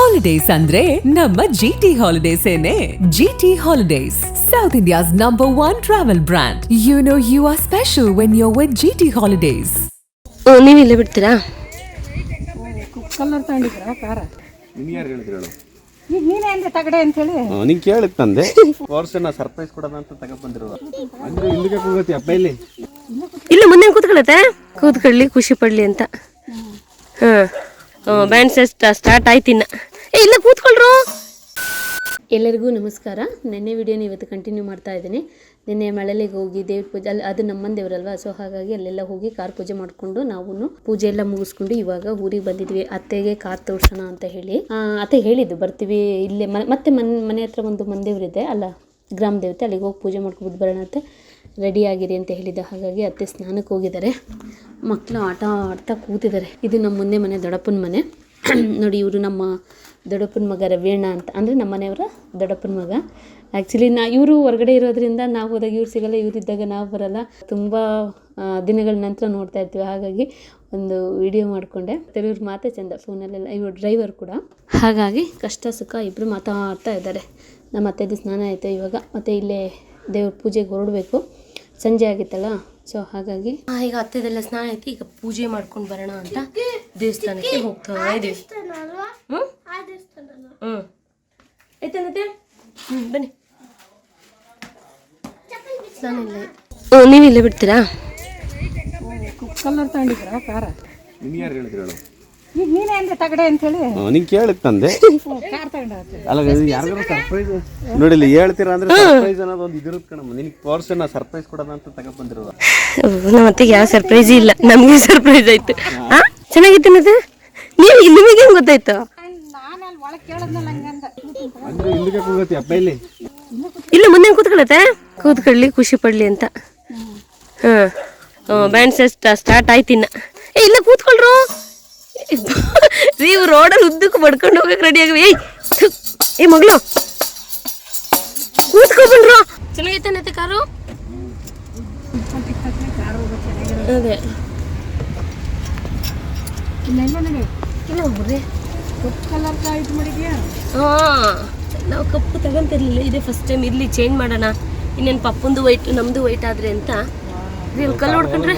Holidays ಅಂದ್ರೆ ನಮ್ಮ GT holidays GT holidays south India's number 1 travel brand. You know you are special when you are with GT holidays. ನೀವು ಇಲ್ಲೇ ಬಿಡ್ತೀರಾ? Colour ತಗೊಂಡಿದ್ರ ಕಾರ ನಿಮ್ಗೆ ಯಾರು ಹೇಳಿದ್ರು ಹೇಳು? ಈಗ ನೀನೇ ಅಂದ್ರೆ ತಗಡೆ ಅಂತ ಹೇಳಿ ನಿಂಗೆ ಕೇಳಿತ್ತಂದೆ ವರ್ಷನ ಸರ್ಪ್ರೈಸ್ ಕೊಡೋಣ ಅಂತ ತಗೊಂಡ್ಬಂದಿರುವ ಅಂದ್ರೆ ಇಲ್ಲಿಗೆ ಹೋಗತಿ ಅಪ್ಪ ಇಲ್ಲಿ ಇಲ್ಲ ಮುಂದೆ ಕೂತ್ಕೊಳ್ಳತ್ತೆ, ಕೂತ್ಕೊಳ್ಳಿ ಖುಷಿ ಪಡ್ಲಿ ಅಂತ. ಬ್ಯಾಂಡ್ ಸೆಟ್ ಸ್ಟಾರ್ಟ್ ಆಯ್ತಿನ್ನ. ಇಲ್ಲ ಕೂತ್ಕೊಳ್ರು. ಎಲ್ಲರಿಗೂ ನಮಸ್ಕಾರ. ನಿನ್ನೆ ವಿಡಿಯೋನ ಇವತ್ತು ಕಂಟಿನ್ಯೂ ಮಾಡ್ತಾ ಇದ್ದೀನಿ. ನಿನ್ನೆ ಮಳಲಿಗೆ ಹೋಗಿ ದೇವ್ರ ಪೂಜೆ, ಅಲ್ಲಿ ಅದು ನಮ್ಮನ ದೇವರಲ್ವಾ, ಸೊ ಹಾಗಾಗಿ ಅಲ್ಲೆಲ್ಲ ಹೋಗಿ ಕಾರ್ ಪೂಜೆ ಮಾಡಿಕೊಂಡು ನಾವು ಪೂಜೆ ಎಲ್ಲ ಮುಗಿಸ್ಕೊಂಡು ಇವಾಗ ಊರಿಗೆ ಬಂದಿದ್ವಿ. ಅತ್ತೆಗೆ ಕಾರ್ ತೋರ್ಸೋಣ ಅಂತ ಹೇಳಿ ಅತ್ತೆ ಹೇಳಿದ್ದು ಬರ್ತೀವಿ ಇಲ್ಲೇ ಮತ್ತೆ ಮನೆ ಹತ್ರ ಒಂದು ಮಂದೇವ್ರಿದೆ ಅಲ್ಲ, ಗ್ರಾಮ ದೇವತೆ, ಅಲ್ಲಿಗೆ ಹೋಗಿ ಪೂಜೆ ಮಾಡ್ಕೊಬಿಟ್ಟು ಬರೋಣ ಅಂತ ರೆಡಿ ಆಗಿರಿ ಅಂತ ಹೇಳಿದ್ದೆ. ಹಾಗಾಗಿ ಅತ್ತೆ ಸ್ನಾನಕ್ಕೆ ಹೋಗಿದ್ದಾರೆ, ಮಕ್ಕಳು ಆಟ ಆಡ್ತಾ ಕೂತಿದ್ದಾರೆ. ಇದು ನಮ್ಮ ಮುಂದೆ ಮನೆ ದೊಡ್ಡಪ್ಪನ ಮನೆ ನೋಡಿ. ಇವರು ನಮ್ಮ ದೊಡ್ಡಪ್ಪನ ಮಗ ರವೀಣ ಅಂತ, ಅಂದರೆ ನಮ್ಮ ಮನೆಯವರ ದೊಡ್ಡಪ್ಪನ ಮಗ. ಆ್ಯಕ್ಚುಲಿ ಇವರು ಹೊರಗಡೆ ಇರೋದ್ರಿಂದ ನಾವು ಹೋದಾಗ ಇವ್ರು ಸಿಗಲ್ಲ, ಇವರಿದ್ದಾಗ ನಾವು ಬರಲ್ಲ. ತುಂಬ ದಿನಗಳ ನಂತರ ನೋಡ್ತಾ ಇರ್ತೀವಿ, ಹಾಗಾಗಿ ಒಂದು ವಿಡಿಯೋ ಮಾಡಿಕೊಂಡೆ. ಇವ್ರ ಮಾತೇ ಚೆಂದ ಫೋನಲ್ಲೆಲ್ಲ. ಇವರು ಡ್ರೈವರ್ ಕೂಡ, ಹಾಗಾಗಿ ಕಷ್ಟ ಸುಖ ಇಬ್ಬರು ಮಾತಾಡ್ತಾ ಇದ್ದಾರೆ. ನಮ್ಮ ಅತ್ತೆದು ಸ್ನಾನ ಆಯಿತು ಇವಾಗ, ಮತ್ತು ಇಲ್ಲೇ ದೇವ್ರ ಪೂಜೆಗೆ ಹೊರಡಬೇಕು, ಸಂಜೆ ಆಗಿತ್ತಲ್ಲ, ಸೊ ಹಾಗಾಗಿ ಈಗ ಅತ್ತೆದೆಲ್ಲ ಸ್ನಾನ ಆಯ್ತು. ಈಗ ಪೂಜೆ ಮಾಡ್ಕೊಂಡು ಬರೋಣ ಅಂತ ದೇವಸ್ಥಾನಕ್ಕೆ ಹೋಗ್ತಾ ಇದ್ದೀವಿ. ಆಯ್ತನತ್ತೆ, ಬನ್ನಿ. ಸ್ನಾನ ಇಲ್ಲ. ನೀವು ಇಲ್ಲೇ ಬಿಡ್ತೀರಾ? ಕಲರ್ ತಗೊಂಡಿದ್ರ ಕಾರ ನಿಮ್ಗೆ ಯಾರು ಹೇಳಿದ್ರು ಹೇಳು? ಈಗ ನೀನೇ ಅಂದ್ರೆ ತಗಡೆ ಅಂತ ಹೇಳಿ ನಿಂಗೆ ಕೇಳಿತ್ತಂದೆ ಕಾರ್ ತಗೊಂಡ ಅಲ್ಲ, ಯಾರಿಗಾರು ಸರ್ಪ್ರೈಸ್ ನೋಡಿಲ್ಲ ಹೇಳ್ತೀರಾ ಅಂದ್ರೆ ಸರ್ಪ್ರೈಸ್ ಅನ್ನೋದು ಒಂದು ಇದಿರುತ್ತೆ ಕಣಮ್ಮ. ನಿನಗೆ ವರ್ಷನ ಸರ್ಪ್ರೈಸ್ ಕೊಡೋಣ ಅಂತ ತಗೊಂಡ್ಬಂದಿರುವ ನಮ್ಮ ಅತ್ತೆಗೆ ಯಾವ ಸರ್ಪ್ರೈಸ್ ಇಲ್ಲ, ನಮಗೆ ಸರ್ಪ್ರೈಸ್ ಆಯ್ತು. ಚೆನ್ನಾಗಿತ್ತು ಮತ್ತೆ. ನಿಮಗೆ ಹೆಂಗ್ ಗೊತ್ತಾಯ್ತು? ನಾನು ಅಲ್ಲಿ ಒಳಗೆ ಕೇಳದ್ನಲ್ಲ ಹಂಗಂದ. ಅಂದ್ರೆ ಇಲ್ಲಿಗೆ ಹೋಗತಿ ಅಪ್ಪ ಇಲ್ಲಿ ಇಲ್ಲ ಮುಂದೆ ಕೂತ್ಕೊಳ್ಳತ್ತೆ, ಕೂತ್ಕೊಳ್ಳಿ ಖುಷಿ ಪಡ್ಲಿ ಅಂತ. ಬ್ಯಾಂಡ್ ಸೆಟ್ ಸ್ಟಾರ್ಟ್ ಆಯ್ತಿನ್ನ. ಇಲ್ಲ ಕೂತ್ಕೊಳ್ರು. ನೀವು ರೋಡಲ್ಲಿ ಉದ್ದಕ್ಕೆ ಬಡ್ಕೊಂಡು ಹೋಗಕ್ಕೆ ರೆಡಿ ಆಗಿವಿ. ಏ ಮಗಳು ಕೂತ್ಕೊಬಂಡ್ರು. ಚೆನ್ನಾಗೈತೆ ಕಾರು. ಅದೇ ಇಲ್ಲ ಹೋಗ್ರಿ. ಕಪ್ಪು ಕಲರ್ ಇದು ಮಾಡಿದ್ಯಾ? ನಾವು ಕಪ್ಪು ತಗೊಂತಿರ್ಲಿಲ್ಲ, ಇದೇ ಫಸ್ಟ್ ಟೈಮ್. ಇಲ್ಲಿ ಚೇಂಜ್ ಮಾಡೋಣ, ಇನ್ನೇನು ಪಪ್ಪಂದು ವೈಟ್ ನಮ್ಮದು ವೈಟ್ ಆದರೆ ಅಂತ. ಕಲ್ಲು ಹೊಡ್ಕೊಂಡ್ರೆ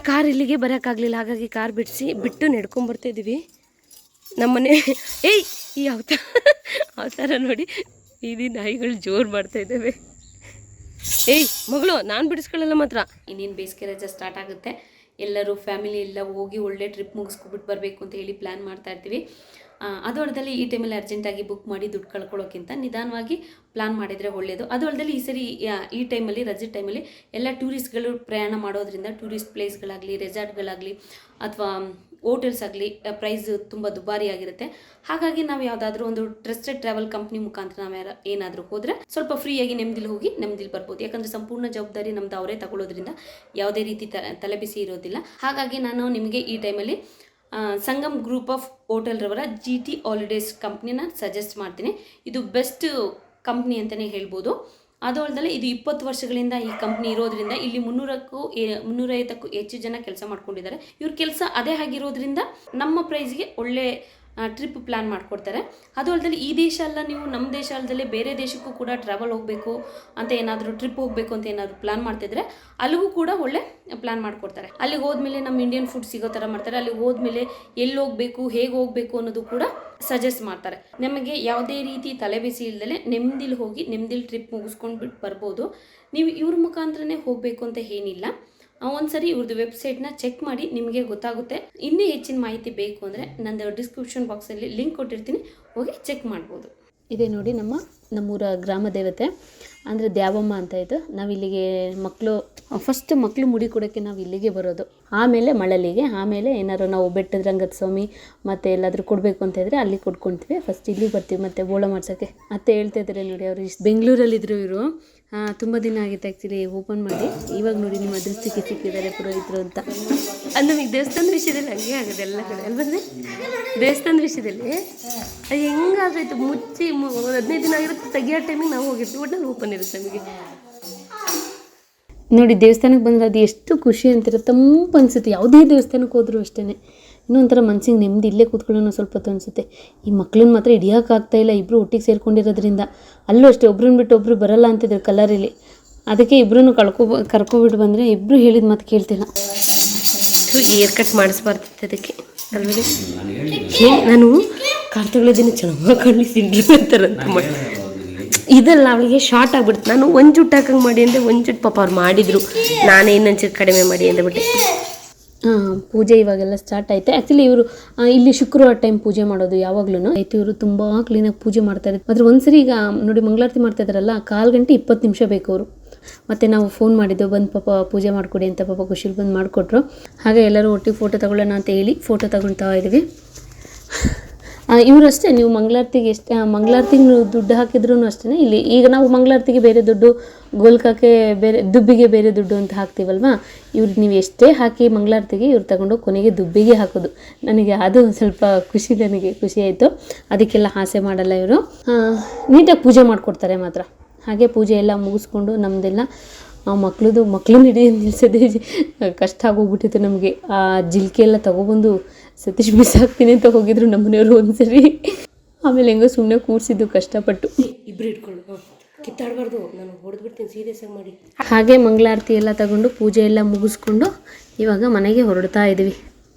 ಕಾರ್ ಇಲ್ಲಿಗೆ ಬರೋಕ್ಕಾಗಲಿಲ್ಲ, ಹಾಗಾಗಿ ಕಾರ್ ಬಿಟ್ಟು ನಡ್ಕೊಂಬರ್ತಾಯಿದ್ದೀವಿ ನಮ್ಮನೆ. ಏಯ್ ಈ ಅವತಾರ ನೋಡಿ, ಇಡೀ ನಾಯಿಗಳು ಜೋರು ಮಾಡ್ತಾಯಿದ್ದಾವೆ. ಏಯ್ ಮಗಳು, ನಾನು ಬಿಡಿಸ್ಕೊಳ್ಳಲ್ಲ ಮಾತ್ರ. ಇನ್ನೇನು ಬೇಸಿಗೆ ರಜೆ ಸ್ಟಾರ್ಟ್ ಆಗುತ್ತೆ, ಎಲ್ಲರೂ ಫ್ಯಾಮಿಲಿ ಎಲ್ಲ ಹೋಗಿ ಒಳ್ಳೆ ಟ್ರಿಪ್ ಮುಗಿಸ್ಕೊಬಿಟ್ಟು ಬರಬೇಕು ಅಂತ ಹೇಳಿ ಪ್ಲ್ಯಾನ್ ಮಾಡ್ತಾ ಇರ್ತೀವಿ. ಅದು ಅಲ್ಲದಲ್ಲಿ ಈ ಟೈಮಲ್ಲಿ ಅರ್ಜೆಂಟಾಗಿ ಬುಕ್ ಮಾಡಿ ದುಡ್ಡು ಕಳ್ಕೊಳ್ಳೋಕ್ಕಿಂತ ನಿಧಾನವಾಗಿ ಪ್ಲ್ಯಾನ್ ಮಾಡಿದರೆ ಒಳ್ಳೆಯದು. ಅದು ಅಲ್ಲದಲ್ಲಿ ಈ ಸರಿ ಈ ಟೈಮಲ್ಲಿ, ರಜೆ ಟೈಮಲ್ಲಿ ಎಲ್ಲ ಟೂರಿಸ್ಟ್ಗಳು ಪ್ರಯಾಣ ಮಾಡೋದ್ರಿಂದ ಟೂರಿಸ್ಟ್ ಪ್ಲೇಸ್ಗಳಾಗಲಿ, ರೆಸಾರ್ಟ್ಗಳಾಗಲಿ ಅಥವಾ ಹೋಟೆಲ್ಸ್ ಆಗಲಿ ಪ್ರೈಸ್ ತುಂಬ ದುಬಾರಿಯಾಗಿರುತ್ತೆ. ಹಾಗಾಗಿ ನಾವು ಯಾವುದಾದ್ರೂ ಒಂದು ಟ್ರಸ್ಟೆಡ್ ಟ್ರಾವೆಲ್ ಕಂಪ್ನಿ ಮುಖಾಂತರ ನಾವು ಏನಾದರೂ ಹೋದರೆ ಸ್ವಲ್ಪ ಫ್ರೀಯಾಗಿ ನೆಮ್ಮದಿಲಿ ಹೋಗಿ ನೆಮ್ಮದಿಲಿ ಬರ್ಬೋದು. ಯಾಕಂದರೆ ಸಂಪೂರ್ಣ ಜವಾಬ್ದಾರಿ ನಮ್ಮದು ಅವರೇ ತಗೊಳ್ಳೋದ್ರಿಂದ ಯಾವುದೇ ರೀತಿ ತಲೆಬಿಸಿ ಇರೋದಿಲ್ಲ. ಹಾಗಾಗಿ ನಾನು ನಿಮಗೆ ಈ ಟೈಮಲ್ಲಿ ಸಂಗಮ್ ಗ್ರೂಪ್ ಆಫ್ ಹೋಟೆಲ್ರವರ GT ಹಾಲಿಡೇಸ್ ಕಂಪ್ನಿನ ಸಜೆಸ್ಟ್ ಮಾಡ್ತೀನಿ. ಇದು ಬೆಸ್ಟ್ ಕಂಪ್ನಿ ಅಂತಲೇ ಹೇಳ್ಬೋದು. ಅದು ಅಲ್ಲದೆ ಇದು 20 ವರ್ಷಗಳಿಂದ ಈ ಕಂಪ್ನಿ ಇರೋದ್ರಿಂದ ಇಲ್ಲಿ 350ಕ್ಕೂ ಹೆಚ್ಚು ಜನ ಕೆಲಸ ಮಾಡ್ಕೊಂಡಿದ್ದಾರೆ. ಇವ್ರ ಕೆಲಸ ಅದೇ ಆಗಿರೋದ್ರಿಂದ ನಮ್ಮ ಪ್ರೈಸ್ಗೆ ಒಳ್ಳೆ ಟ್ರಿಪ್ ಪ್ಲ್ಯಾನ್ ಮಾಡಿಕೊಡ್ತಾರೆ. ಅದು ಅಲ್ಲದೆ ಈ ದೇಶ ಅಲ್ಲ, ನೀವು ನಮ್ಮ ದೇಶ ಅಲ್ಲದೆ ಬೇರೆ ದೇಶಕ್ಕೂ ಕೂಡ ಟ್ರಾವೆಲ್ ಹೋಗಬೇಕು ಅಂತ ಏನಾದರೂ ಟ್ರಿಪ್ ಹೋಗಬೇಕು ಅಂತ ಏನಾದರೂ ಪ್ಲ್ಯಾನ್ ಮಾಡ್ತಿದ್ರೆ ಅಲ್ಲಿಗೂ ಕೂಡ ಒಳ್ಳೆ ಪ್ಲ್ಯಾನ್ ಮಾಡಿಕೊಡ್ತಾರೆ. ಅಲ್ಲಿಗೆ ಹೋದ್ಮೇಲೆ ನಮ್ಮ ಇಂಡಿಯನ್ ಫುಡ್ ಸಿಗೋ ಥರ ಮಾಡ್ತಾರೆ. ಅಲ್ಲಿಗೆ ಹೋದ್ಮೇಲೆ ಎಲ್ಲಿ ಹೋಗಬೇಕು, ಹೇಗೆ ಹೋಗಬೇಕು ಅನ್ನೋದು ಕೂಡ ಸಜೆಸ್ಟ್ ಮಾಡ್ತಾರೆ. ನಮಗೆ ಯಾವುದೇ ರೀತಿ ತಲೆಬಿಸಿ ಇಲ್ಲದೆ ನೆಮ್ಮದಿಲಿ ಹೋಗಿ ನೆಮ್ಮದಿಲಿ ಟ್ರಿಪ್ ಮುಗಿಸ್ಕೊಂಡು ಬಿಟ್ಟು ಬರ್ಬೋದು. ನೀವು ಇವ್ರ ಮುಖಾಂತರನೇ ಹೋಗಬೇಕು ಅಂತ ಏನಿಲ್ಲ. ಒಂದ್ಸರಿ ಇವ್ರದ್ದು ವೆಬ್ಸೈಟ್ನ ಚೆಕ್ ಮಾಡಿ, ನಿಮಗೆ ಗೊತ್ತಾಗುತ್ತೆ. ಇನ್ನೂ ಹೆಚ್ಚಿನ ಮಾಹಿತಿ ಬೇಕು ಅಂದರೆ ನಂದು ಡಿಸ್ಕ್ರಿಪ್ಷನ್ ಬಾಕ್ಸಲ್ಲಿ ಲಿಂಕ್ ಕೊಟ್ಟಿರ್ತೀನಿ, ಹೋಗಿ ಚೆಕ್ ಮಾಡ್ಬೋದು. ಇದೇ ನೋಡಿ ನಮ್ಮೂರ ಗ್ರಾಮ ದೇವತೆ, ಅಂದರೆ ದ್ಯಾವಮ್ಮ ಅಂತ ಇದು. ನಾವು ಇಲ್ಲಿಗೆ ಫಸ್ಟ್ ಮಕ್ಕಳು ಮುಡಿ ಕೊಡೋಕ್ಕೆ ನಾವು ಇಲ್ಲಿಗೆ ಬರೋದು, ಆಮೇಲೆ ಮಳಲಿಗೆ, ಆಮೇಲೆ ಏನಾದ್ರು ನಾವು ಬೆಟ್ಟದ ರಂಗದ ಸ್ವಾಮಿ ಮತ್ತು ಎಲ್ಲಾದರೂ ಕೊಡಬೇಕು ಅಂತ ಇದ್ದರೆ ಅಲ್ಲಿ ಕೊಡ್ಕೊಳ್ತೀವಿ. ಫಸ್ಟ್ ಇಲ್ಲಿಗೆ ಬರ್ತೀವಿ ಮತ್ತು ಬೋಳ ಮಾಡ್ಸೋಕ್ಕೆ. ಅತ್ತೆ ಹೇಳ್ತಾ ಇದ್ದಾರೆ ನೋಡಿ, ಅವರು ಬೆಂಗಳೂರಲ್ಲಿದ್ದರು ಇವರು, ತುಂಬ ದಿನ ಆಗಿತ್ತು ಆ್ಯಕ್ಚುಲಿ ಓಪನ್ ಮಾಡಿ. ಇವಾಗ ನೋಡಿ ನಿಮ್ಮ ಅದೃಷ್ಟಕ್ಕೆ ಸಿಕ್ಕಿದ್ದಾರೆ ಪುರೋಹಿತರು ಅಂತ. ಅದು ನಮಗೆ ದೇವಸ್ಥಾನದ ವಿಷಯದಲ್ಲಿ ಹಂಗೆ ಆಗೋದು ಎಲ್ಲ ಕಡೆ ಅಲ್ಬಂದ್ರೆ. ದೇವಸ್ಥಾನದ ವಿಷಯದಲ್ಲಿ ಅದು ಹೆಂಗಾಗೈತೆ, ಮುಚ್ಚಿ 15 ದಿನ ಆಗಿರುತ್ತೆ, ತೆಗಿಯೋ ಟೈಮಿಗೆ ನಾವು ಹೋಗಿರ್ತೀವಿ, ಒಟ್ಟಲ್ಲಿ ಓಪನ್ ಇರುತ್ತೆ ನಮಗೆ. ನೋಡಿ ದೇವಸ್ಥಾನಕ್ಕೆ ಬಂದರೆ ಅದು ಎಷ್ಟು ಖುಷಿ ಅಂತಿರುತ್ತೆ, ತಂಪು ಅನಿಸುತ್ತೆ. ಯಾವುದೇ ದೇವಸ್ಥಾನಕ್ಕೆ ಹೋದರೂ ಅಷ್ಟೇ ಇನ್ನೂ ಒಂಥರ ಮನ್ಸಿಗೆ ನೆಮ್ಮದಿ, ಇಲ್ಲೇ ಕೂತ್ಕೊಳ್ಳೋಣ ಸ್ವಲ್ಪ ಹೊತ್ತು ಅನಿಸುತ್ತೆ. ಈ ಮಕ್ಳನ್ನ ಮಾತ್ರ ಹಿಡಿಯೋಕ್ಕಾಗ್ತಾಯಿಲ್ಲ, ಇಬ್ಬರು ಒಟ್ಟಿಗೆ ಸೇರ್ಕೊಂಡಿರೋದ್ರಿಂದ. ಅಲ್ಲೂ ಅಷ್ಟೇ, ಒಬ್ರನ್ನ ಬಿಟ್ಟು ಒಬ್ಬರು ಬರಲ್ಲ ಅಂತಿದ್ರು ಕಲರಲ್ಲಿ. ಅದಕ್ಕೆ ಇಬ್ಬರೂ ಕರ್ಕೊಬಿಟ್ಟು ಬಂದರೆ ಇಬ್ಬರು ಹೇಳಿದ ಮಾತು ಕೇಳ್ತಿಲ್ಲ. ಏರ್ ಕಟ್ ಮಾಡಿಸ್ಬಾರ್ದಿತ್ತು ಅದಕ್ಕೆ ಅಲ್ವೇ. ನಾನು ಕಾರ್ ತಗೊಳ್ಳೋದಿನ ಚೆನ್ನಾಗಿ ಕಾಣಿಸಿದ್ರು ಅಂತಾರಂತ ಮಾಡಿ ಇದೆಲ್ಲ ಅವಳಿಗೆ ಶಾರ್ಟ್ ಆಗಿಬಿಡ್ತು. ನಾನು ಒಂದು ಜುಟ್ಟು ಹಾಕಂಗೆ ಮಾಡಿ ಅಂದರೆ ಒಂದು ಜುಟ್ಟು ಪಾಪ ಅವ್ರು ಮಾಡಿದರು, ನಾನೇ ಇನ್ನೊಂದು ಕಡಿಮೆ ಮಾಡಿ ಅಂದ್ಬಿಟ್ಟೆ. ಪೂಜೆ ಇವಾಗೆಲ್ಲ ಸ್ಟಾರ್ಟ್ ಆಯ್ತು. ಆ್ಯಕ್ಚುಲಿ ಇವರು ಇಲ್ಲಿ ಶುಕ್ರವಾರ ಟೈಮ್ ಪೂಜೆ ಮಾಡೋದು ಯಾವಾಗ್ಲೂ ಆಯ್ತು. ಇವರು ತುಂಬ ಕ್ಲೀನಾಗಿ ಪೂಜೆ ಮಾಡ್ತಾರೆ. ಆದರೆ ಒಂದ್ಸರಿ ಈಗ ನೋಡಿ ಮಂಗಳಾರತಿ ಮಾಡ್ತಾ ಇದ್ದಾರಲ್ಲ, 1/4 ಗಂಟೆ 20 ನಿಮಿಷ ಬೇಕು ಅವರು. ಮತ್ತು ನಾವು ಫೋನ್ ಮಾಡಿದ್ದೆವು, ಬಂದು ಪಾಪ ಪೂಜೆ ಮಾಡಿಕೊಡಿ ಅಂತ. ಪಾಪ ಖುಷಿಲಿ ಬಂದು ಮಾಡಿಕೊಟ್ರು. ಹಾಗೆ ಎಲ್ಲರೂ ಒಟ್ಟಿಗೆ ಫೋಟೋ ತಗೊಳ್ಳೋಣ ಅಂತ ಹೇಳಿ ಫೋಟೋ ತಗೊಳ್ತಾ ಇದ್ದೀವಿ. ಇವರು ಅಷ್ಟೇ, ನೀವು ಮಂಗಳಾರತಿಗೆ ಮಂಗಳಾರತಿಗೆ ನೀವು ದುಡ್ಡು ಹಾಕಿದ್ರೂ ಅಷ್ಟೇ. ಇಲ್ಲಿ ಈಗ ನಾವು ಮಂಗಳಾರತಿಗೆ ಬೇರೆ ದುಡ್ಡು, ಗೋಲ್ಕಕ್ಕೆ ಬೇರೆ, ದುಬ್ಬಿಗೆ ಬೇರೆ ದುಡ್ಡು ಅಂತ ಹಾಕ್ತೀವಲ್ವ. ಇವ್ರಿಗೆ ನೀವು ಎಷ್ಟೇ ಹಾಕಿ ಮಂಗಳಾರತಿಗೆ ಇವ್ರು ತಗೊಂಡು ಕೊನೆಗೆ ದುಬ್ಬಿಗೆ ಹಾಕೋದು. ನನಗೆ ಅದು ಸ್ವಲ್ಪ ಖುಷಿ ಆಯಿತು. ಅದಕ್ಕೆಲ್ಲ ಆಸೆ ಮಾಡಲ್ಲ ಇವರು, ನೀಟಾಗಿ ಪೂಜೆ ಮಾಡಿಕೊಡ್ತಾರೆ ಮಾತ್ರ. ಹಾಗೆ ಪೂಜೆ ಎಲ್ಲ ಮುಗಿಸ್ಕೊಂಡು ನಮ್ಮದೆಲ್ಲ ಮಕ್ಕಳನ್ನ ಹಿಡಿಯೋದು ನಿಲ್ಸೋದೇ ಕಷ್ಟ ಆಗೋಗ್ಬಿಟ್ಟಿತ್ತು ನಮಗೆ. ಆ ಜಿಲ್ಕೆ ಎಲ್ಲ ತೊಗೊಬಂದು ಸತೀಶ್ ಬಿಸಾಕ್ತೀನಿ ಅಂತ ಹೋಗಿದ್ರು ನಮ್ಮನೆಯವರು ಒಂದ್ಸರಿ. ಆಮೇಲೆ ಹೆಂಗೋ ಸುಮ್ಮನೆ ಕೂರಿಸಿದ್ದು ಕಷ್ಟಪಟ್ಟು. ಇಬ್ಬರು ಇಟ್ಕೊಂಡು ಕಿತ್ತಾಡಬಾರ್ದು, ನಾನು ಹೊಡೆದ್ಬಿಡ್ತೀನಿ ಸೀರಿಯಸ್ ಆಗಿ ಮಾಡಿ. ಹಾಗೆ ಮಂಗಳಾರತಿ ಎಲ್ಲ ತಗೊಂಡು ಪೂಜೆ ಎಲ್ಲ ಮುಗಿಸ್ಕೊಂಡು ಇವಾಗ ಮನೆಗೆ ಹೊರಡ್ತಾ ಇದ್ದೀವಿ.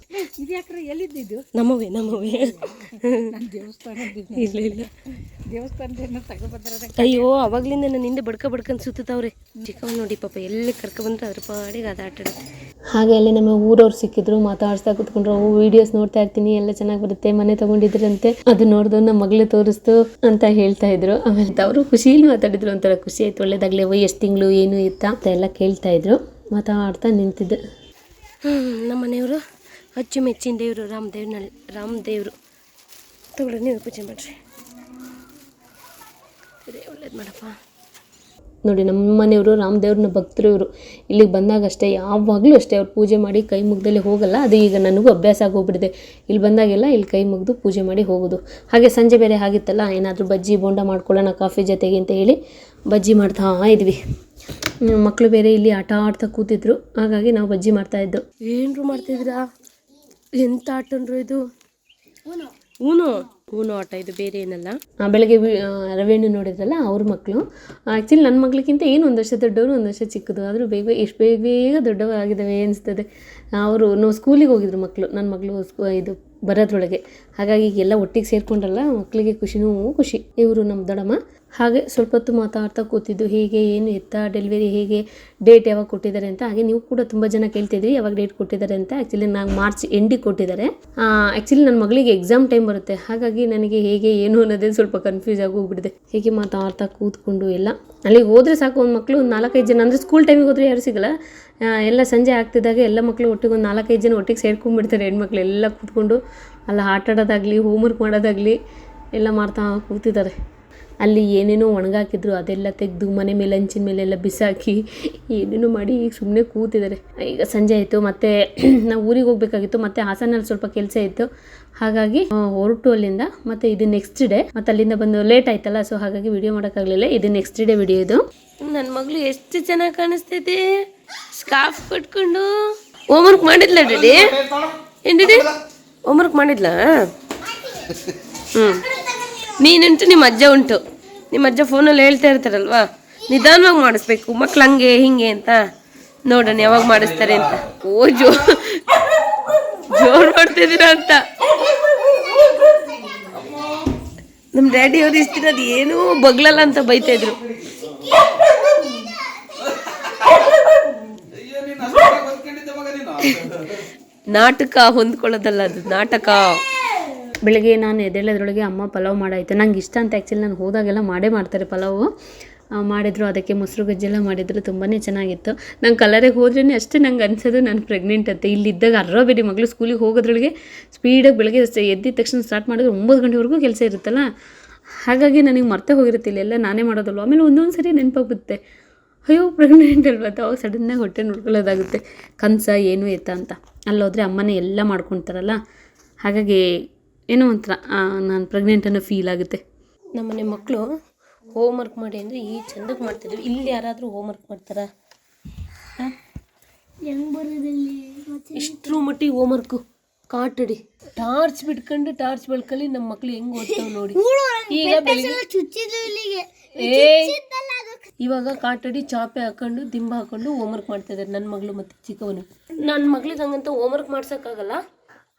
ಇದ್ಯಾಕ್ರೆ ಎಲ್ಲಿದ್ದು? ನಮ್ಮವೇ ನಾನು ಇಲ್ಲ ದೇವಸ್ಥಾನದಿಂದ ತಗೊಬಂದ್ರೆ. ಅಯ್ಯೋ, ಅವಾಗ್ಲಿಂದ ನನ್ನ ಹಿಂದೆ ಬಡ್ಕೊಂಡು ಸುತ್ತವ್ರೆ. ಚಿಕ್ಕವ್ ನೋಡಿ ಪಾಪ ಎಲ್ಲಿ ಕರ್ಕೊಬಂದ್ರೆ ಅದ್ರ ಪಾಡಿಗೆ ಅದು ಆಟ ಆಡುತ್ತೆ. ಹಾಗೆ ಅಲ್ಲಿ ನಮ್ಮ ಊರವ್ರು ಸಿಕ್ಕಿದ್ರು, ಮಾತಾಡ್ಸ್ತಾ ಕೂತ್ಕೊಂಡ್ರು. ವೀಡಿಯೋಸ್ ನೋಡ್ತಾ ಇರ್ತೀನಿ, ಎಲ್ಲ ಚೆನ್ನಾಗಿ ಬರುತ್ತೆ, ಮನೆ ತಗೊಂಡಿದ್ರಂತೆ, ಅದು ನೋಡ್ದು ನಮ್ಮ ಮಗಳು ತೋರಿಸ್ತು ಅಂತ ಹೇಳ್ತಾ ಇದ್ರು. ಆಮೇಲೆ ಅವರು ಖುಷಿಯಲ್ಲಿ ಮಾತಾಡಿದ್ರು, ಒಂಥರ ಖುಷಿ ಆಯ್ತು. ಒಳ್ಳೇದಾಗ್ಲಿ, ಎಷ್ಟು ತಿಂಗಳು ಏನು ಇತ್ತ ಅಂತ ಎಲ್ಲ ಕೇಳ್ತಾ ಇದ್ರು. ಮಾತಾಡ್ತಾ ನಿಂತಿದ್ದೆ. ನಮ್ಮ ಮನೆಯವರು ಅಚ್ಚುಮೆಚ್ಚಿನ ದೇವರು ರಾಮದೇವರು ತಗೊಳ್ಳಿ, ನೀವು ಪೂಜೆ ಮಾಡಿರಿ. ಒಳ್ಳೇದು ಮಾಡಪ್ಪ. ನೋಡಿ, ನಮ್ಮ ಮನೆಯವರು ರಾಮದೇವ್ರನ್ನ ಭಕ್ತರು ಇವರು. ಇಲ್ಲಿಗೆ ಬಂದಾಗ ಅಷ್ಟೇ, ಯಾವಾಗಲೂ ಅಷ್ಟೇ, ಅವ್ರು ಪೂಜೆ ಮಾಡಿ ಕೈ ಮುಗ್ದಲ್ಲಿ ಹೋಗಲ್ಲ. ಅದು ಈಗ ನನಗೂ ಅಭ್ಯಾಸ ಆಗೋಗ್ಬಿಟ್ಟಿದೆ. ಇಲ್ಲಿ ಬಂದಾಗೆಲ್ಲ ಇಲ್ಲಿ ಕೈ ಮುಗಿದು ಪೂಜೆ ಮಾಡಿ ಹೋಗೋದು. ಹಾಗೆ ಸಂಜೆ ಬೇರೆ ಆಗಿತ್ತಲ್ಲ, ಏನಾದರೂ ಬಜ್ಜಿ ಬೋಂಡ ಮಾಡ್ಕೊಳ್ಳೋಣ ಕಾಫಿ ಜೊತೆಗೆ ಅಂತ ಹೇಳಿ ಬಜ್ಜಿ ಮಾಡ್ತಾ ಇದ್ವಿ. ಮಕ್ಕಳು ಬೇರೆ ಇಲ್ಲಿ ಆಟ ಆಡ್ತಾ ಕೂತಿದ್ರು, ಹಾಗಾಗಿ ನಾವು ಬಜ್ಜಿ ಮಾಡ್ತಾಯಿದ್ದು. ಏನ್ರು ಮಾಡ್ತಿದ್ರಾ? ಎಂಥ ಆಟನ್ರು ಇದು? ಊನು ಆಟ ಇದು, ಬೇರೆ ಏನಲ್ಲ. ಬೆಳಗ್ಗೆ ರವೇಣು ನೋಡಿದ್ರಲ್ಲ, ಅವ್ರ ಮಕ್ಕಳು. ಆ್ಯಕ್ಚುಲಿ ನನ್ನ ಮಕ್ಳಿಗಿಂತ ಏನು 1 ವರ್ಷ ದೊಡ್ಡವರು, 1 ವರ್ಷ ಚಿಕ್ಕದು. ಆದರೂ ಎಷ್ಟು ಬೇಗ ದೊಡ್ಡವಾಗಿದ್ದಾವೆ ಅನಿಸ್ತದೆ. ನಾವು ಸ್ಕೂಲಿಗೆ ಹೋಗಿದ್ರು ಮಕ್ಕಳು, ನನ್ನ ಮಗಳು ಇದು ಬರೋದ್ರೊಳಗೆ. ಹಾಗಾಗಿ ಎಲ್ಲ ಒಟ್ಟಿಗೆ ಸೇರಿಕೊಂಡ್ರಲ್ಲ, ಮಕ್ಕಳಿಗೆ ಖುಷಿ. ಇವರು ನಮ್ಮ ದೊಡ್ಡಮ್ಮ. ಹಾಗೆ ಸ್ವಲ್ಪ ಹೊತ್ತು ಮಾತಾಡ್ತಾ ಕೂತಿದ್ದು, ಹೇಗೆ ಏನು ಎತ್ತ, ಡೆಲಿವರಿ ಹೇಗೆ, ಡೇಟ್ ಯಾವಾಗ ಕೊಟ್ಟಿದ್ದಾರೆ ಅಂತ. ಹಾಗೆ ನೀವು ಕೂಡ ತುಂಬ ಜನ ಕೇಳ್ತಿದ್ರಿ ಯಾವಾಗ ಡೇಟ್ ಕೊಟ್ಟಿದ್ದಾರೆ ಅಂತ. ಆ್ಯಕ್ಚುಲಿ ನಾನು ಮಾರ್ಚ್ ಎಂಡಿಗೆ ಕೊಟ್ಟಿದ್ದಾರೆ. ಆ್ಯಕ್ಚುಲಿ ನನ್ನ ಮಗಳಿಗೆ ಎಕ್ಸಾಮ್ ಟೈಮ್ ಬರುತ್ತೆ, ಹಾಗಾಗಿ ನನಗೆ ಹೇಗೆ ಏನು ಅನ್ನೋದೇ ಸ್ವಲ್ಪ ಕನ್ಫ್ಯೂಸ್ ಆಗಿ ಹೋಗ್ಬಿಟ್ಟಿದೆ. ಹೇಗೆ ಮಾತಾಡ್ತಾ ಕೂತ್ಕೊಂಡು ಎಲ್ಲ ಅಲ್ಲಿಗೆ ಹೋದರೆ ಸಾಕು, ಒಂದು ಮಕ್ಕಳು 4-5 ಜನ, ಅಂದರೆ ಸ್ಕೂಲ್ ಟೈಮಿಗೆ ಹೋದರೆ ಯಾರು ಸಿಗಲ್ಲ. ಎಲ್ಲ ಸಂಜೆ ಆಗ್ತಿದ್ದಾಗ ಎಲ್ಲ ಮಕ್ಕಳು ಒಟ್ಟಿಗೆ ಒಂದು 4-5 ಜನ ಒಟ್ಟಿಗೆ ಸೇರ್ಕೊಂಡ್ಬಿಡ್ತಾರೆ. ಹೆಣ್ಮಕ್ಳು ಎಲ್ಲ ಕೂತ್ಕೊಂಡು ಅಲ್ಲ ಆಟ ಆಡೋದಾಗಲಿ, ಹೋಮ್ವರ್ಕ್ ಮಾಡೋದಾಗಲಿ ಎಲ್ಲ ಮಾಡ್ತಾ ಕೂತಿದ್ದಾರೆ. ಅಲ್ಲಿ ಏನೇನೋ ಒಣಗಾಕಿದ್ರು, ಅದೆಲ್ಲ ತೆಗೆದು ಮನೆ ಮೇಲೆ, ಹಂಚಿನ ಮೇಲೆಲ್ಲ ಬಿಸಾಕಿ ಏನೇನೋ ಮಾಡಿ ಈಗ ಸುಮ್ಮನೆ ಕೂತಿದ್ದಾರೆ. ಈಗ ಸಂಜೆ ಆಯಿತು, ಮತ್ತು ನಾವು ಊರಿಗೆ ಹೋಗಬೇಕಾಗಿತ್ತು. ಮತ್ತು ಹಾಸನಲ್ಲಿ ಸ್ವಲ್ಪ ಕೆಲಸ ಇತ್ತು, ಹಾಗಾಗಿ ಹೊರಟು ಅಲ್ಲಿಂದ. ಮತ್ತು ಇದು ನೆಕ್ಸ್ಟ್ ಡೇ, ಮತ್ತು ಅಲ್ಲಿಂದ ಬಂದು ಲೇಟ್ ಆಯ್ತಲ್ಲ, ಸೊ ಹಾಗಾಗಿ ವಿಡಿಯೋ ಮಾಡೋಕ್ಕಾಗಲಿಲ್ಲ. ಇದು ನೆಕ್ಸ್ಟ್ ಡೇ ವಿಡಿಯೋ ಇದು. ನನ್ನ ಮಗಳು ಎಷ್ಟು ಚೆನ್ನಾಗಿ ಕಾಣಿಸ್ತೈತಿ ಸ್ಕಾರ್ಫ್ ಕಟ್ಕೊಂಡು. ಹೋಮ್ವರ್ಕ್ ಮಾಡಿದ್ಲ ಡ್ಯಾಡಿ? ಏನು ಡ್ಯಾಡಿ ಹೋಮ್ವರ್ಕ್ ಮಾಡಿದ್ಲ? ನೀನುಂಟು, ನಿಮ್ಮ ಅಜ್ಜ ಉಂಟು. ನಿಮ್ಮ ಅಜ್ಜ ಫೋನಲ್ಲಿ ಹೇಳ್ತಾ ಇರ್ತಾರಲ್ವಾ, ನಿಧಾನವಾಗಿ ಮಾಡಿಸ್ಬೇಕು ಮಕ್ಳು, ಹಂಗೆ ಹಿಂಗೆ ಅಂತ. ನೋಡೋಣ ಯಾವಾಗ ಮಾಡಿಸ್ತಾರೆ ಅಂತ. ಓ ಜೋರು ಮಾಡ್ತಿದ್ದೀರಾ ಅಂತ. ನಮ್ಮ ಡ್ಯಾಡಿ ಅವ್ರು ಇಷ್ಟ ದಿನ ಅದು ಏನೂ ಬಗ್ಲಲ್ಲ ಅಂತ ಬೈತಾ ಇದ್ರು. ನಾಟಕ ಹೊಂದ್ಕೊಳ್ಳೋದಲ್ಲ, ಅದು ನಾಟಕ. ಬೆಳಗ್ಗೆ ನಾನು ಎದ್ದೇಳೋದ್ರೊಳಗೆ ಅಮ್ಮ ಪಲಾವ್ ಮಾಡಾಯಿತು. ನಂಗೆ ಇಷ್ಟ ಅಂತ. ಆ್ಯಕ್ಚುಲಿ ನಾನು ಹೋದಾಗೆಲ್ಲ ಮಾಡ್ತಾರೆ ಪಲಾವು. ಮಾಡಿದ್ರು, ಅದಕ್ಕೆ ಮೊಸರು ಗಜ್ಜೆಲ್ಲ ಮಾಡಿದ್ರು, ತುಂಬಾ ಚೆನ್ನಾಗಿತ್ತು. ನಂಗೆ ಕಲರಿಗೆ ಹೋದ್ರೇ ಅಷ್ಟೇ ನಂಗೆ ಅನ್ಸೋದು ನಾನು ಪ್ರೆಗ್ನೆಂಟ್ ಅಂತ. ಇಲ್ಲಿದ್ದಾಗ ಅರ್ರಬೇಡಿ, ಮಗಳು ಸ್ಕೂಲಿಗೆ ಹೋಗೋದ್ರೊಳಗೆ ಸ್ಪೀಡಾಗಿ ಬೆಳಗ್ಗೆ ಎದ್ದಿದ ತಕ್ಷಣ ಸ್ಟಾರ್ಟ್ ಮಾಡಿದ್ರೆ 9 ಗಂಟೆವರೆಗೂ ಕೆಲಸ ಇರುತ್ತಲ್ಲ, ಹಾಗಾಗಿ ನನಗೆ ಮರ್ತೇ ಹೋಗಿರುತ್ತೆ ಇಲ್ಲೆಲ್ಲ ನಾನೇ ಮಾಡೋದಲ್ವ. ಆಮೇಲೆ ಒಂದೊಂದು ಸರಿ ನೆನಪಾಗುತ್ತೆ, ಅಯ್ಯೋ ಪ್ರೆಗ್ನೆಂಟ್ ಅಲ್ವ ಅಂತ. ಅವಾಗ ಸಡನ್ನಾಗಿ ಹೊಟ್ಟೆ ನೋಡ್ಕೊಳ್ಳೋದಾಗುತ್ತೆ, ಕನಸ ಏನು ಎತ್ತ ಅಂತ. ಅಲ್ಲೋದ್ರೆ ಅಮ್ಮನೇ ಎಲ್ಲ ಮಾಡ್ಕೊತಾರಲ್ಲ, ಹಾಗಾಗಿ ಏನೋ ಒಂಥರ ನಾನು ಪ್ರೆಗ್ನೆಂಟ್ ಅನ್ನೋ ಫೀಲ್ ಆಗುತ್ತೆ. ನಮ್ಮನೆ ಮಕ್ಕಳು ಹೋಮ್ವರ್ಕ್ ಮಾಡಿ ಅಂದರೆ ಈ ಚಂದಕ್ಕೆ ಮಾಡ್ತಿದ್ವಿ. ಇಲ್ಲಿ ಯಾರಾದರೂ ಹೋಮ್ವರ್ಕ್ ಮಾಡ್ತಾರಾ? ಇಷ್ಟರ ಮಟ್ಟಿಗೆ ಹೋಮ್ವರ್ಕು ಕಾಟಡಿ ಟಾರ್ಚ್ ಬಿಟ್ಕೊಂಡು ಟಾರ್ಚ್ ಬೆಳ್ಕಲ್ಲಿ ನಮ್ಮ ಮಕ್ಳು ಹೆಂಗ್ ಓದ್ತಾವ್ ನೋಡಿ. ಈಗ ಇವಾಗ ಕಾಟಡಿ ಚಾಪೆ ಹಾಕೊಂಡು ದಿಂಬ ಹಾಕೊಂಡು ಹೋಮ್ವರ್ಕ್ ಮಾಡ್ತಾ ಇದ್ದಾರೆ ನನ್ನ ಮಗಳು ಮತ್ತು ಚಿಕ್ಕವನು. ನನ್ನ ಮಗಳಿಗೆ ಹಂಗಂತ ಹೋಮ್ವರ್ಕ್ ಮಾಡ್ಸೋಕ್ಕಾಗಲ್ಲ,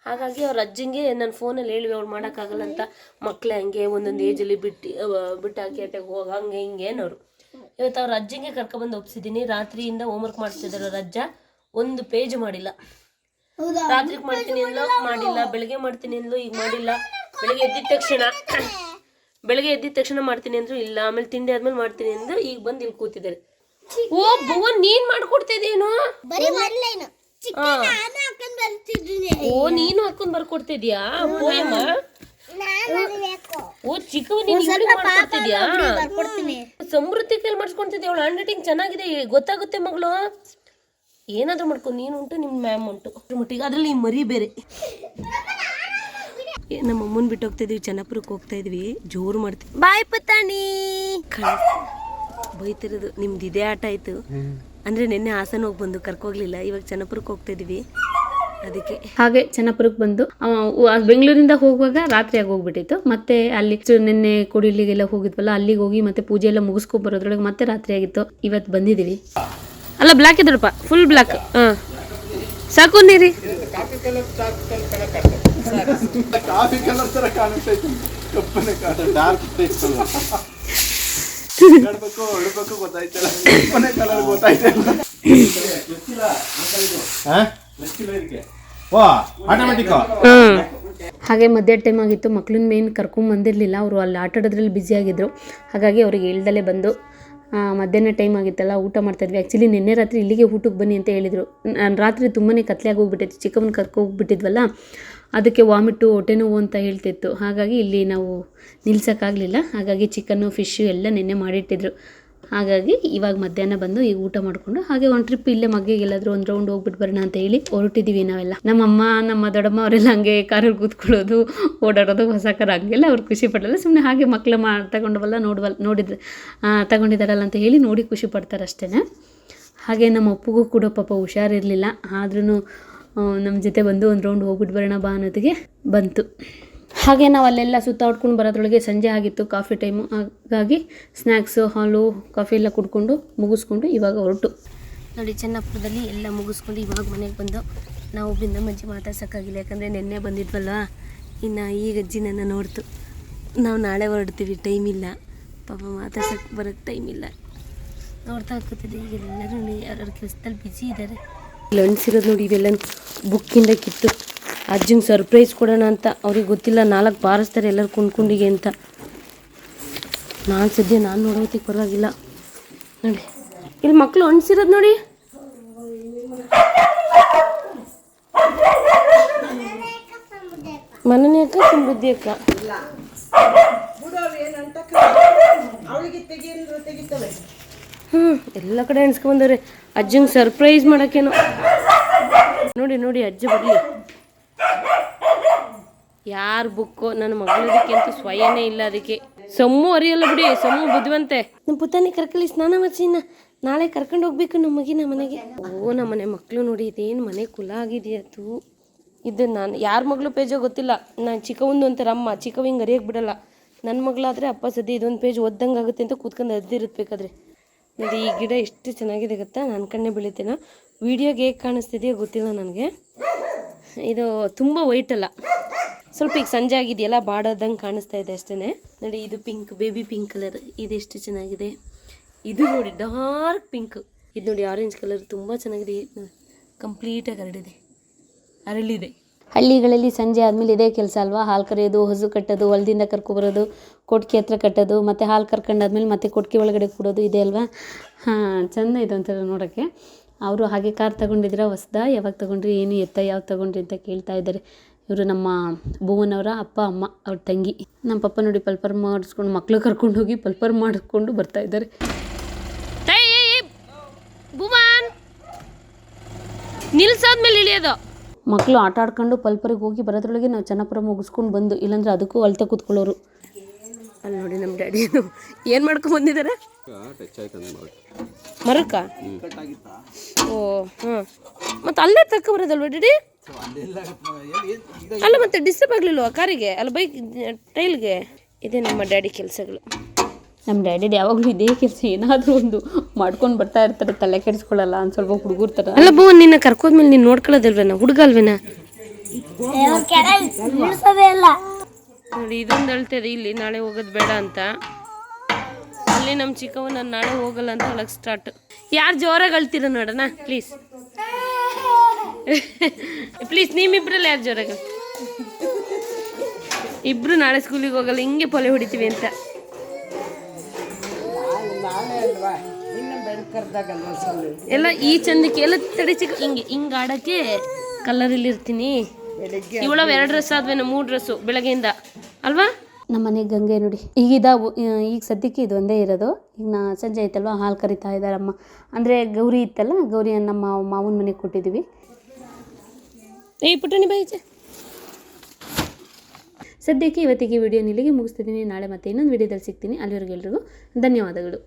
ಹಾಗಾಗಿ ಅವ್ರ ಅಜ್ಜಿಂಗೆ ನಾನು ಫೋನಲ್ಲಿ ಹೇಳಿವಿ ಅವ್ಳು ಮಾಡೋಕ್ಕಾಗಲ್ಲ ಅಂತ. ಮಕ್ಕಳೇ ಹಂಗೆ ಒಂದೊಂದು ಏಜಲ್ಲಿ ಬಿಟ್ಟಾಕಿ ಅಟ್ಟೆಗೆ ಹೋಗ ಹಂಗೆ ಹಿಂಗೆ ಏನವರು. ಇವತ್ತು ಅವ್ರ ಅಜ್ಜಿಂಗೆ ಕರ್ಕೊಬಂದು ಒಪ್ಸಿದ್ದೀನಿ. ರಾತ್ರಿಯಿಂದ ಹೋಮ್ವರ್ಕ್ ಮಾಡಿಸ್ತಿದ್ದಾರೆ ಅವ್ರ ಅಜ್ಜ. ಒಂದು ಪೇಜ್ ಮಾಡಿಲ್ಲ. ರಾತ್ರಿಗೆ ಮಾಡ್ತೀನಿ ಅಂದ್ಲು, ಮಾಡಿಲ್ಲ. ಬೆಳಗ್ಗೆ ಮಾಡ್ತೀನಿ ಅಂದ್ಲು, ಈಗ ಮಾಡಿಲ್ಲ. ಬೆಳಗ್ಗೆ ಎದ್ದಿದ ತಕ್ಷಣ ಮಾಡ್ತೀನಿ ಅಂದ್ರು, ಇಲ್ಲ. ಆಮೇಲೆ ತಿಂಡಿ ಆದ್ಮೇಲೆ ಮಾಡ್ತೀನಿ ಅಂದ್ರು, ಈಗ ಬಂದು ಇಲ್ಲಿ ಕೂತಿದ್ದಾರೆ. ಓ ಭುವನ್, ನೀನ್ ಮಾಡ್ಕೊಡ್ತಿದ್ದೇನೋ? ಓ, ನೀನು ಹಾಕೊಂಡ್ ಬರ್ಕೊಡ್ತಿದ್ಯಾ ಪೋಯಮ್ಮ? ಓ ಚಿಕ್ಕವ, ನೀನು ಮಾಡ್ಕೊಡ್ತಿದ್ಯಾ? ಸಮೃದ್ಧಿ ಕೈಲಿ ಮಾಡಿಸ್ಕೊಡ್ತಿದ್ಯಾ? ಅವಳು ಹ್ಯಾಂಡ್ ರೈಟಿಂಗ್ ಚೆನ್ನಾಗಿದೆ, ಗೊತ್ತಾಗುತ್ತೆ ಮಗಳು. ಏನಾದ್ರೂ ಮಾಡ್ಕೊಂಡು ನೀನು ಉಂಟು, ನಿಮ್ಮ ಮ್ಯಾಮ್ ಉಂಟು ಮಟ್ಟಿಗೆ. ಅದ್ರಲ್ಲಿ ಈ ಮರಿ ಬೇರೆ. ನಮ್ಮ ಅಮ್ಮನ್ ಬಿಟ್ಟು ಹೋಗ್ತಾ ಇದೀವಿ, ಚೆನ್ನಪುರಕ್ಕೆ ಹೋಗ್ತಾ ಇದ್ವಿ. ಜೋರು ಮಾಡ್ತೀವಿ. ಬಾಯ್ ಪುತ್ತಾಣಿ ಬೈತಿರೋದು. ನಿಮ್ದು ಇದೇ ಆಟ ಆಯ್ತು ಅಂದ್ರೆ. ನಿನ್ನೆ ಹಾಸನ ಹೋಗಿ ಬಂದು ಕರ್ಕೋಗ್ಲಿಲ್ಲ, ಇವಾಗ ಚೆನ್ನಪುರಕ್ಕೆ ಹೋಗ್ತಾ ಇದೀವಿ ಅದಕ್ಕೆ. ಹಾಗೆ ಚೆನ್ನಪುರಕ್ಕೆ ಬಂದು ಬೆಂಗಳೂರಿಂದ ಹೋಗುವಾಗ ರಾತ್ರಿ ಆಗಿ ಹೋಗ್ಬಿಟ್ಟಿತ್ತು. ಮತ್ತೆ ಅಲ್ಲಿ ನಿನ್ನೆ ಕೊಡಿಲಿಗೆಲ್ಲ ಹೋಗಿದ್ವಲ್ಲ, ಅಲ್ಲಿಗೆ ಹೋಗಿ ಮತ್ತೆ ಪೂಜೆ ಎಲ್ಲ ಮುಗಿಸ್ಕೊ ಬರೋದ್ರೊಳಗೆ ಮತ್ತೆ ರಾತ್ರಿ ಆಗಿತ್ತು. ಇವತ್ತು ಬಂದಿದ್ದೀವಿ. ಅಲ್ಲ, ಬ್ಲ್ಯಾಕ್ ಇದ್ರಪ್ಪ, ಫುಲ್ ಬ್ಲ್ಯಾಕ್. ಸಾಕು ನೀರಿ. ಕಾಫಿ ಕಲರ್ ತರ ಕಾಣಿಸ್ತಾ ಇತ್ತು, ಕಪ್ಪನೆ ಡಾರ್ಕ್ ಗೊತ್ತಾಯ್ತಲ್ಲ, ಕಪ್ಪನೆ ಕಲರ್ ಗೊತ್ತಾಯ್ತಲ್ಲ. ಹಾಗೆ ಮಧ್ಯ ಟೈಮ್ ಆಗಿತ್ತು. ಮಕ್ಳನ್ನ ಮೇನ್ ಕರ್ಕೊಂಡ್ ಬಂದಿರಲಿಲ್ಲ, ಅವರು ಅಲ್ಲಿ ಆಟ ಆಡೋದ್ರಲ್ಲಿ ಬ್ಯುಸಿ ಆಗಿದ್ರು. ಹಾಗಾಗಿ ಅವ್ರಿಗೆ ಹೇಳ್ದಲೇ ಬಂದು ಮಧ್ಯಾಹ್ನ ಟೈಮ್ ಆಗಿತ್ತಲ್ಲ, ಊಟ ಮಾಡ್ತಾಯಿದ್ವಿ. ಆ್ಯಕ್ಚುಲಿ ನಿನ್ನೆ ರಾತ್ರಿ ಇಲ್ಲಿಗೆ ಊಟಕ್ಕೆ ಬನ್ನಿ ಅಂತ ಹೇಳಿದರು. ನಾನು ರಾತ್ರಿ ತುಂಬಾ ಕತ್ಲೆಯಾಗಿ ಹೋಗ್ಬಿಟ್ಟಿತ್ತು. ಚಿಕ್ಕಮ್ಮನ ಕರ್ಕೋಗ್ಬಿಟ್ಟಿದ್ವಲ್ಲ, ಅದಕ್ಕೆ ವಾಮಿಟು, ಹೊಟ್ಟೆ ನೋವು ಅಂತ ಹೇಳ್ತಿತ್ತು. ಹಾಗಾಗಿ ಇಲ್ಲಿ ನಾವು ನಿಲ್ಸೋಕ್ಕಾಗಲಿಲ್ಲ. ಹಾಗಾಗಿ ಚಿಕನ್ನು, ಫಿಶ್ಶು ಎಲ್ಲ ನಿನ್ನೆ ಮಾಡಿಟ್ಟಿದ್ರು. ಹಾಗಾಗಿ ಇವಾಗ ಮಧ್ಯಾಹ್ನ ಬಂದು ಈಗ ಊಟ ಮಾಡಿಕೊಂಡು ಹಾಗೆ ಒಂದು ಟ್ರಿಪ್ ಇಲ್ಲೇ ಮಗ್ಗೆಗೆ ಎಲ್ಲಾದರೂ ಒಂದು ರೌಂಡ್ ಹೋಗ್ಬಿಟ್ಟು ಬರೋಣ ಅಂತ ಹೇಳಿ ಹೊರಟಿದ್ದೀವಿ ನಾವೆಲ್ಲ. ನಮ್ಮಮ್ಮ, ನಮ್ಮ ದೊಡ್ಡಮ್ಮ ಅವರೆಲ್ಲ ಹಂಗೆ ಕಾರಲ್ಲಿ ಕೂತ್ಕೊಳ್ಳೋದು, ಓಡಾಡೋದು, ಹೊಸ ಕಾರ್ ಹಂಗೆಲ್ಲ ಅವ್ರು ಖುಷಿ ಪಡಲ್ಲ. ಸುಮ್ಮನೆ ಹಾಗೆ ಮಕ್ಕಳ ತಗೊಂಡವಲ್ಲ ತಗೊಂಡಿದ್ದಾರಲ್ಲ ಅಂತ ಹೇಳಿ ನೋಡಿ ಖುಷಿ ಪಡ್ತಾರೆ ಅಷ್ಟೇ. ಹಾಗೆ ನಮ್ಮ ಅಪ್ಪಗೂ ಕೂಡ ಪಾಪ ಹುಷಾರಿರಲಿಲ್ಲ, ಆದ್ರೂ ನಮ್ಮ ಜೊತೆ ಬಂದು ಒಂದು ರೌಂಡ್ ಹೋಗ್ಬಿಟ್ಟು ಬರೋಣ ಬಾ ಅನ್ನೋದಿಗೆ ಬಂತು. ಹಾಗೆ ನಾವು ಅಲ್ಲೆಲ್ಲ ಸುತ್ತಾಡ್ಕೊಂಡು ಬರೋದ್ರೊಳಗೆ ಸಂಜೆ ಆಗಿತ್ತು, ಕಾಫಿ ಟೈಮು. ಹಾಗಾಗಿ ಸ್ನ್ಯಾಕ್ಸು, ಹಾಲು, ಕಾಫಿ ಎಲ್ಲ ಕುಡ್ಕೊಂಡು ಮುಗಿಸ್ಕೊಂಡು ಇವಾಗ ಹೊರಟು ನೋಡಿ. ಚೆನ್ನಪುರದಲ್ಲಿ ಎಲ್ಲ ಮುಗಿಸ್ಕೊಂಡು ಇವಾಗ ಮನೆಗೆ ಬಂದು. ನಾವು ಬಿಂದಮ್ಮಜ್ಜಿ ಮಾತಾಡ್ಸೋಕ್ಕಾಗಿಲ್ಲ, ಯಾಕಂದರೆ ನಿನ್ನೆ ಬಂದಿದ್ವಲ್ವ. ಇನ್ನು ಈಗ ಅಜ್ಜಿ ನನ್ನ ನೋಡ್ತು. ನಾವು ನಾಳೆ ಹೊರಡ್ತೀವಿ, ಟೈಮ್ ಇಲ್ಲ ಪಾಪ, ಮಾತಾಡ್ಸೋಕ್ಕೆ ಬರೋಕ್ಕೆ ಟೈಮ್ ಇಲ್ಲ. ನೋಡ್ತಾ ಹಾಕೋತಿದ್ದೆ. ಈಗ ಎಲ್ಲರೂ ಯಾರ್ಯಾರು ಕೆಲಸದಲ್ಲಿ ಬ್ಯುಸಿ ಇದ್ದಾರೆ. ಇಲ್ಲಿ ಅನಿಸಿರೋದು ನೋಡಿ, ಇವೆಲ್ಲ ಬುಕ್ಕಿಂದ ಕಿತ್ತು ಅಜ್ಜಿಂಗೆ ಸರ್ಪ್ರೈಸ್ ಕೊಡೋಣ ಅಂತ. ಅವ್ರಿಗೆ ಗೊತ್ತಿಲ್ಲ, 4 ಬಾರಿಸ್ತಾರೆ ಎಲ್ಲರೂ ಕುಂಡ್ಕೊಂಡಿಗೆ ಅಂತ. ನಾನು ನೋಡೋತಿಗೆ ಪರವಾಗಿಲ್ಲ ನೋಡಿ. ಇಲ್ಲಿ ಮಕ್ಕಳು ಅಣಿಸಿರೋದು ನೋಡಿ. ಮನನೇ ಅಕ್ಕ, ಸಮೃದ್ಧಿ ಅಕ್ಕ. ಎಲ್ಲ ಕಡೆ ಎಣಿಸ್ಕೊಂಡ್ಬಂದವ್ರೆ. ಅಜ್ಜಿಂಗೆ ಸರ್ಪ್ರೈಸ್ ಮಾಡೋಕ್ಕೇನೋ. ನೋಡಿ ಅಜ್ಜಿ ಬರಲಿ. ಯಾರು ಬುಕ್ಕು ನನ್ನ ಮಗಳದಕ್ಕೆ ಅಂತೂ ಸ್ವಯನೇ ಇಲ್ಲ. ಅದಕ್ಕೆ ಸಮ್ಮು ಅರಿಯಲ್ಲ ಬಿಡಿ, ಸಮ್ಮು ಬುದ್ಧಿವಂತೆ. ನಮ್ಮ ಪುತ್ತಾನಿ ಕರ್ಕಲಿ ಸ್ನಾನ ಮಾಡಿಸಿನ, ನಾಳೆ ಕರ್ಕೊಂಡು ಹೋಗ್ಬೇಕು ನಮ್ಮ ಮಗಿನ ಮನೆಗೆ. ಓ, ನಮ್ಮ ಮನೆ ಮಕ್ಕಳು ನೋಡಿ, ಇದೇನು ಮನೆ ಕುಲ ಆಗಿದೆಯತ್ತು. ಇದು ನಾನು ಯಾರ ಮಗಳು ಪೇಜೋ ಗೊತ್ತಿಲ್ಲ. ನಾನು ಚಿಕ್ಕವಂದು ಅಂತಾರೆ ಅಮ್ಮ, ಚಿಕ್ಕವ ಹಿಂಗೆ ಅರಿಯಕ್ಕೆ ಬಿಡಲ್ಲ. ನನ್ನ ಮಗಳಾದರೆ ಅಪ್ಪ ಸದ್ಯ ಇದೊಂದು ಪೇಜ್ ಓದ್ದಂಗೆ ಆಗುತ್ತೆ ಅಂತ ಕೂತ್ಕೊಂಡು ಅದ್ದಿರುತ್ತಬೇಕಾದ್ರೆ. ನೋಡಿ ಈ ಗಿಡ ಎಷ್ಟು ಚೆನ್ನಾಗಿದೆ ಗೊತ್ತಾ, ನನ್ನ ಕಣ್ಣೆ ಬೆಳಿತೇನೋ. ವೀಡಿಯೋಗೆ ಹೇಗೆ ಕಾಣಿಸ್ತಿದೆಯೋ ಗೊತ್ತಿಲ್ಲ ನನಗೆ. ಇದು ತುಂಬ ವೈಟ್ ಅಲ್ಲ, ಸ್ವಲ್ಪ ಈಗ ಸಂಜೆ ಆಗಿದೆಯಲ್ಲ, ಬಾಡೋದಂಗೆ ಕಾಣಿಸ್ತಾ ಇದೆ ಅಷ್ಟೇ. ನೋಡಿ ಇದು ಪಿಂಕ್, ಬೇಬಿ ಪಿಂಕ್ ಕಲರ್, ಇದೆಷ್ಟು ಚೆನ್ನಾಗಿದೆ. ಇದು ನೋಡಿ ಡಾರ್ಕ್ ಪಿಂಕ್. ಇದು ನೋಡಿ ಆರೆಂಜ್ ಕಲರ್, ತುಂಬ ಚೆನ್ನಾಗಿದೆ. ಕಂಪ್ಲೀಟಾಗಿ ಅರಳಿದೆ. ಹಳ್ಳಿಗಳಲ್ಲಿ ಸಂಜೆ ಆದಮೇಲೆ ಇದೇ ಕೆಲಸ ಅಲ್ವಾ, ಹಾಲು ಕರೆಯೋದು, ಹಸು ಕಟ್ಟೋದು, ಹೊಲದಿಂದ ಕರ್ಕೊಬರೋದು, ಕೊಟ್ಟಿಗೆ ಹತ್ರ ಕಟ್ಟೋದು, ಮತ್ತು ಹಾಲು ಕರ್ಕೊಂಡಾದ್ಮೇಲೆ ಮತ್ತೆ ಕೊಟ್ಟಿಗೆ ಒಳಗಡೆ ಕೊಡೋದು, ಇದೆ ಅಲ್ವಾ. ಚೆಂದ ಇದೆ ಒಂಥರ ನೋಡೋಕ್ಕೆ. ಅವರು ಹಾಗೆ ಕಾರ್ ತೊಗೊಂಡಿದ್ರೆ ಹೊಸ್ದ, ಯಾವಾಗ ತೊಗೊಂಡ್ರಿ, ಏನು ಎತ್ತ, ಯಾವ್ದು ತೊಗೊಂಡ್ರಿ ಅಂತ ಕೇಳ್ತಾ ಇದ್ದಾರೆ. ಇವರು ನಮ್ಮ ಭುವನವರ ಅಪ್ಪ ಅಮ್ಮ, ಅವ್ರ ತಂಗಿ. ನಮ್ಮ ಪಪ್ಪ ನೋಡಿ ಪಲ್ಪರ್ ಮಾಡಿಸ್ಕೊಂಡು, ಮಕ್ಕಳು ಕರ್ಕೊಂಡು ಹೋಗಿ ಪಲ್ಪರ್ ಮಾಡಿಸ್ಕೊಂಡು ಬರ್ತಾ ಇದ್ದಾರೆ. ನಿಲ್ಸಾದ್ಮೇಲೆ ಇಳಿಯೋದು. ಮಕ್ಕಳು ಆಟ ಆಡ್ಕೊಂಡು ಪಲ್ಪರಿಗೆ ಹೋಗಿ ಬರೋದ್ರೊಳಗೆ ನಾವು ಚೆನ್ನಪುರ ಮುಗಿಸ್ಕೊಂಡು ಬಂದು, ಇಲ್ಲಾಂದ್ರೆ ಅದಕ್ಕೂ ಅಳ್ತಾ ಕೂತ್ಕೊಳ್ಳೋರು. ಅಲ್ಲಿ ನೋಡಿ ನಮ್ಮ ಡ್ಯಾಡಿ ಏನು ಮಾಡ್ಕೊಂಡ್ ಬಂದಿದ್ದಾರೆ ಟಚ್ ಆಯ್ತು ಮರಕ್ಕ ಓ ಹಾಂ ಮತ್ತೆ ಅಲ್ಲೇ ತಕ್ಕ ಬರೋದಲ್ವ ಡ್ಯಾಡಿ ಅಲ್ಲ ಮತ್ತೆ ಡಿಸ್ಟರ್ಬ್ ಆಗಲಿಲ್ವ ಕಾರಿಗೆ ಅಲ್ಲ ಬೈಕ್ ಟೈಲ್ಗೆ ಇದೇ ನಮ್ಮ ಡ್ಯಾಡಿ ಕೆಲಸಗಳು. ನಮ್ಮ ಡ್ಯಾಡಿ ಯಾವಾಗಲೂ ಇದೇ ಕೆಲಸ ಏನಾದರೂ ಒಂದು ಮಾಡ್ಕೊಂಡು ಬರ್ತಾ ಇರ್ತಾರೆ, ತಲೆ ಕೆಡಿಸ್ಕೊಳ್ಳಲ್ಲ. ಒಂದು ಸ್ವಲ್ಪ ಹುಡುಗರ ಥರ. ಅಲ್ಲ ಬೋ ನಿನ್ನ ಕರ್ಕೋದ್ಮೇಲೆ ನೀನು ನೋಡ್ಕೊಳ್ಳೋದಿಲ್ವೇನ ಹುಡುಗ ಅಲ್ವೇನ? ನೋಡಿ ಇದೊಂದು ಹೇಳ್ತದೆ ಇಲ್ಲಿ ನಾಳೆ ಹೋಗೋದು ಬೇಡ ಅಂತ. ಅಲ್ಲಿ ನಮ್ಮ ಚಿಕ್ಕವ ನಾನು ನಾಳೆ ಹೋಗಲ್ಲ ಅಂತ ಹೇಳಕ್ ಸ್ಟಾರ್ಟ್. ಯಾರು ಜೋರಾಗಿ ಅಳ್ತೀರ ನೋಡೋಣ ಪ್ಲೀಸ್ ಪ್ಲೀಸ್ ನಿಮ್ಮಿಬ್ರಲ್ಲ ಯಾರು ಜೋರಾಗ? ಇಬ್ರು ನಾಳೆ ಸ್ಕೂಲಿಗೆ ಹೋಗಲ್ಲ, ಹಿಂಗೆ ಪೊಲೆ ಹೊಡಿತೀವಿ ಅಂತ. ಎಲ್ಲ ಈ ಚಂದಕ್ಕೆ ಎಲ್ಲ ತಡಿ ಚಿಕ್ಕ ಹಿಂಗೆ ಆಡೋಕ್ಕೆ ಕಲರಲ್ಲಿ ಇರ್ತೀನಿ. ಇವಳ 2 ಡ್ರೆಸ್ ಆದ್ವೇನೋ 3 ಡ್ರೆಸ್ಸು ಬೆಳಗ್ಗೆಯಿಂದ ಅಲ್ವಾ? ನಮ್ಮ ಮನೆಗೆ ಗಂಗೆ ನೋಡಿ ಈಗ ಈಗ ಸದ್ಯಕ್ಕೆ ಇದು ಒಂದೇ ಇರೋದು. ಈಗ ಸಂಜೆ ಆಯ್ತಲ್ವ, ಹಾಲು ಕರಿತಾ ಇದ್ದಾರಮ್ಮ. ಅಂದರೆ ಗೌರಿ ಇತ್ತಲ್ಲ, ಗೌರಿ ನಮ್ಮ ಮಾವನ ಮನೆಗೆ ಕೊಟ್ಟಿದ್ದೀವಿ. ಪುಟ್ಟಣಿ ಬಾಯಿಚೆ ಸದ್ಯಕ್ಕೆ ಇವತ್ತಿಗೆ ವಿಡಿಯೋ ಇಲ್ಲಿಗೆ ಮುಗಿಸ್ತಿದ್ದೀನಿ. ನಾಳೆ ಮತ್ತೆ ಇನ್ನೊಂದು ವಿಡಿಯೋದಲ್ಲಿ ಸಿಗ್ತೀನಿ. ಅಲ್ಲಿವರೆಗೂ ಎಲ್ರಿಗೂ ಧನ್ಯವಾದಗಳು.